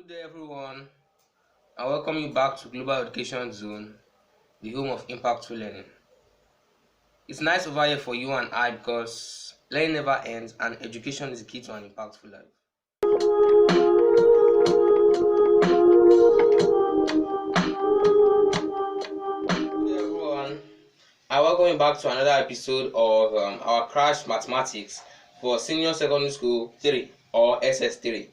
Good day, everyone. I welcome you back to Global Education Zone, the home of impactful learning. It's nice over here for you and I because learning never ends and education is the key to an impactful life. Good day, everyone. I welcome you back to another episode of our Crash Mathematics for Senior Secondary School 3 or SS3.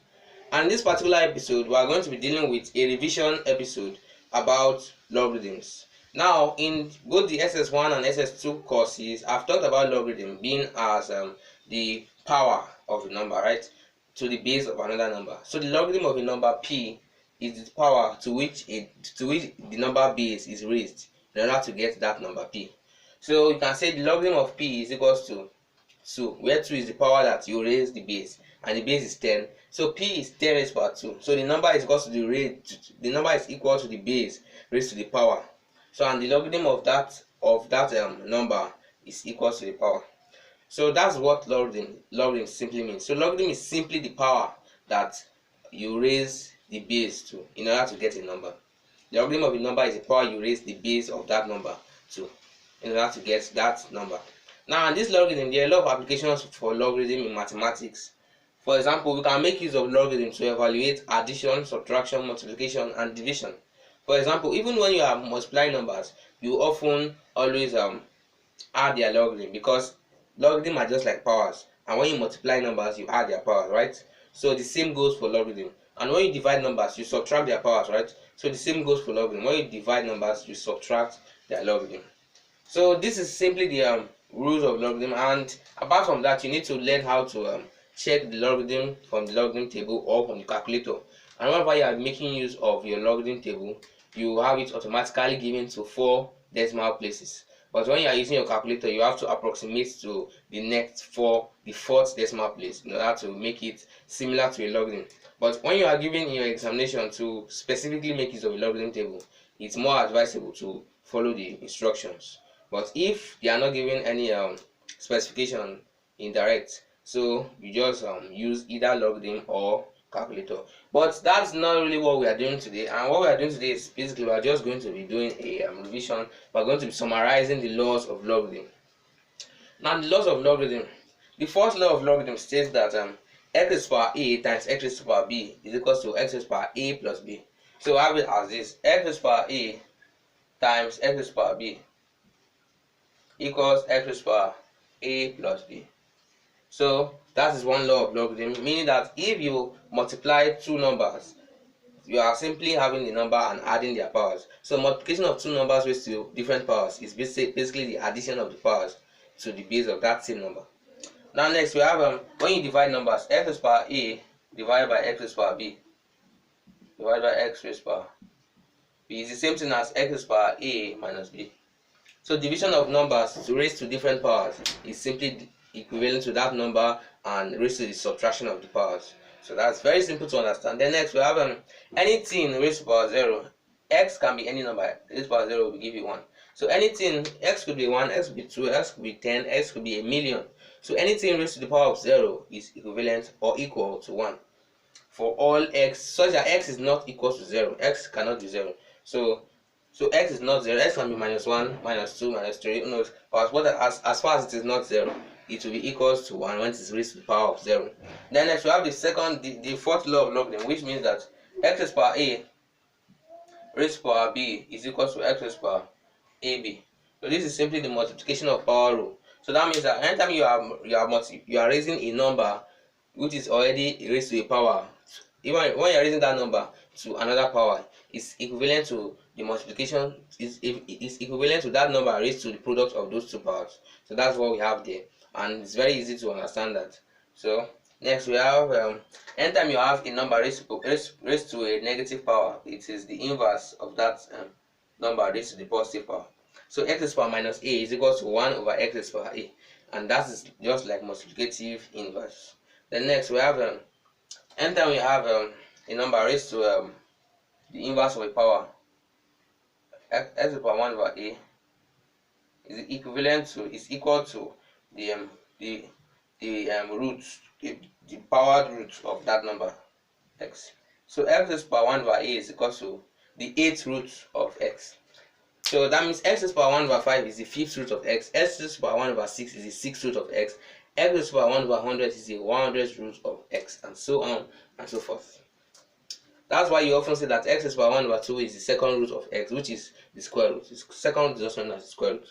And in this particular episode, we are going to be dealing with a revision episode about logarithms. Now, in both the SS1 and SS2 courses, I've talked about logarithm being as the power of a number, right, to the base of another number. So the logarithm of a number p is the power to which the number base is raised in order to get that number p. So you can say the logarithm of p is equals to 2, where 2 is the power that you raise the base, and the base is 10. So p is 10 raised power 2. So the number is equal to the number is equal to the base raised to the power. So and the logarithm of that number is equal to the power. So that's what logarithm simply means. So logarithm is simply the power that you raise the base to in order to get a number. The logarithm of a number is the power you raise the base of that number to in order to get that number. Now, in this logarithm, there are a lot of applications for logarithm in mathematics. For example, we can make use of logarithm to evaluate addition, subtraction, multiplication, and division. For example, even when you are multiplying numbers, you often always add their logarithm, because logarithm are just like powers, and when you multiply numbers, you add their powers, right? So the same goes for logarithm. And when you divide numbers, you subtract their powers, right? So the same goes for logarithm. When you divide numbers, you subtract their logarithm. So this is simply the rules of logarithm, and apart from that, you need to learn how to check the logarithm from the logarithm table or from the calculator. And whenever you are making use of your logarithm table, you have it automatically given to 4 decimal places. But when you are using your calculator, you have to approximate to the fourth decimal place in order to make it similar to a logarithm. But when you are given in your examination to specifically make use of a logarithm table, it's more advisable to follow the instructions. But if they are not given any specification in direct, so you just use either logarithm or calculator. But that's not really what we are doing today. And what we are doing today is basically we are just going to be doing a revision. We are going to be summarizing the laws of logarithm. Now, the laws of logarithm. The first law of logarithm states that x raised to power a times x raised to power b is equal to x raised to power a plus b. So I have it as this: x raised to power a times x raised to power b equals x raised to power a plus b. So that is one law of logarithm, meaning that if you multiply two numbers, you are simply having the number and adding their powers. So multiplication of two numbers raised to different powers is basically the addition of the powers to the base of that same number. Now next we have when you divide numbers, x raised to power a divided by x raised to power b divided by x raised to power b is the same thing as x raised to power a minus b. So division of numbers to raise to different powers is simply equivalent to that number and raised to the subtraction of the powers. So that's very simple to understand. Then next we have anything raised to power 0. X can be any number. Raised to power 0 will give you 1. So anything, x could be 1, x could be 2, x could be 10, x could be a million. So anything raised to the power of 0 is equivalent or equal to 1 for all x, such that x is not equal to 0. X cannot be 0. So x is not 0. X can be minus 1, minus 2, minus 3. Who knows? But as far as it is not 0, it will be equals to 1 when it is raised to the power of 0. Then next we have the fourth law of logarithm, which means that x raised to power a raised to power b is equal to x raised to power ab. So this is simply the multiplication of power rule. So that means that anytime you are raising a number which is already raised to a power, even when you are raising that number to another power, is equivalent to the multiplication is equivalent to that number raised to the product of those two powers. So that's what we have there, and it's very easy to understand that. So next we have anytime you have a number raised to a negative power, it is the inverse of that number raised to the positive power. So x raised to power minus a is equal to 1 over x raised to power a, and that is just like multiplicative inverse. Then next we have anytime we have a number raised to the inverse of a power, x raised to power 1 over a is equal to the powered root of that number x. So x raised to the power 1 over a is equal to the 8th root of x. So that means x raised to the power 1 over 5 is the 5th root of x, x raised to the power 1 over 6 is the 6th root of x, x raised to the power 1 over 100 is the 100th root of x, and so on and so forth. That's why you often say that x raised to the power 1 over 2 is the second root of x, which is the square root. The second root is also known as the square root.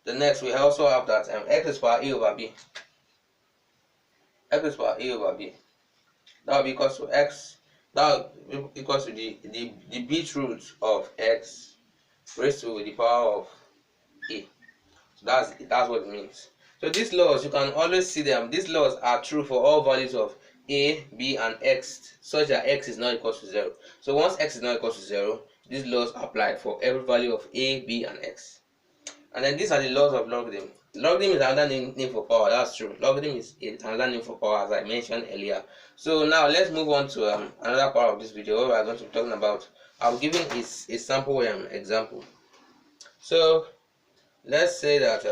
The next, we also have that x raised to the power a over b. X raised to the power a over b. That will be equal to x. That will be equal to the bit root of x raised to the power of a. So that's what it means. So these laws, you can always see them. These laws are true for all values of a, b, and x, such that x is not equal to 0. So once x is not equal to 0, these laws apply for every value of a, b, and x. And then these are the laws of logarithm. Logarithm is another name for power. That's true. Logarithm is another name for power, as I mentioned earlier. So now let's move on to another part of this video where we are going to be talking about. I'll give you a sample example. So let's say that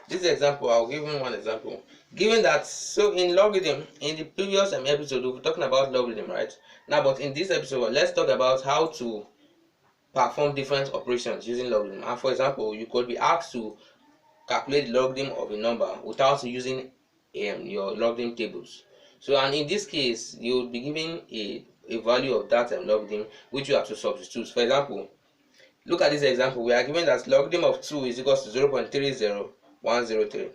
this example, I'll give you one example. Given that, so in logarithm, in the previous episode, we were talking about logarithm, right? Now, but in this episode, let's talk about how to perform different operations using logarithm. And for example, you could be asked to calculate the logarithm of a number without using your logarithm tables. So, and in this case, you will be given a value of that logarithm which you have to substitute. For example, look at this example. We are given that logarithm of 2 is equal to 0.30103.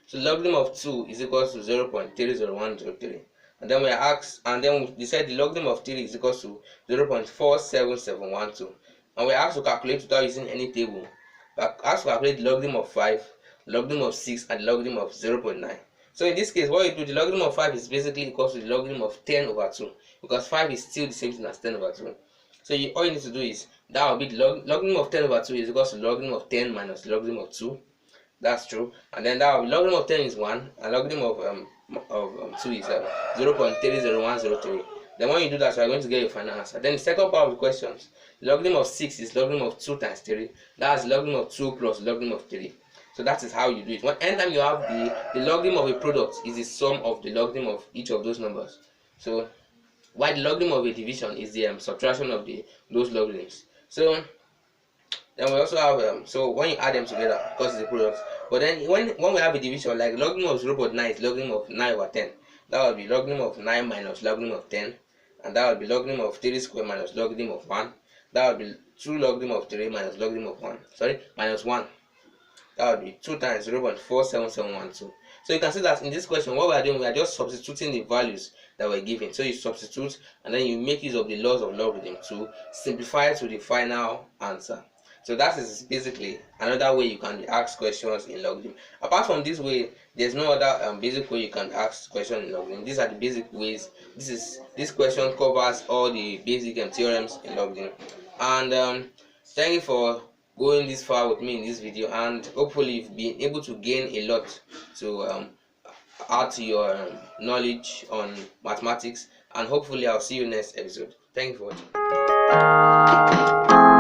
So logarithm of 2 is equal to 0.30103. And then we are asked, and then we said the logarithm of 3 is equal to 0.47712. And we are asked to calculate without using any table. We are asked to calculate the logarithm of 5, logarithm of 6, and the logarithm of 0.9. So in this case, what you do, the logarithm of 5 is basically equal to the logarithm of 10 over 2, because 5 is still the same thing as 10 over 2. So all you need to do is, that will be the logarithm of 10 over 2 is equal to logarithm of 10 minus logarithm of 2. That's true. And then that will be logarithm of 10 is 1, and logarithm of 2 is 0.30103. Then when you do that, you are going to get your final answer. Then the second part of the questions, logarithm of 6 is logarithm of 2 times 3. That's logarithm of 2 plus logarithm of 3. So that is how you do it. Anytime you have the logarithm of a product is the sum of the logarithm of each of those numbers. So while the logarithm of a division is the subtraction of those logarithms. So then we also have so when you add them together, because it's a product. But then when we have a division, like logarithm of 0.9 is logarithm of 9 over 10. That would be logarithm of 9 minus logarithm of 10. And that would be logarithm of 3 squared minus logarithm of 1. That would be 2 logarithm of 3 minus logarithm of 1. Sorry, minus 1. That would be 2 times 0.47712. So you can see that in this question, what we are doing, we are just substituting the values that were given. So you substitute and then you make use of the laws of logarithm to simplify to the final answer. So that is basically another way you can ask questions in logarithm. Apart from this way, there's no other basic way you can ask questions in logarithm. These are the basic ways. This question covers all the basic theorems in logarithm. And thank you for going this far with me in this video, and hopefully you've been able to gain a lot to add to your knowledge on mathematics, and hopefully I'll see you next episode. Thank you for watching.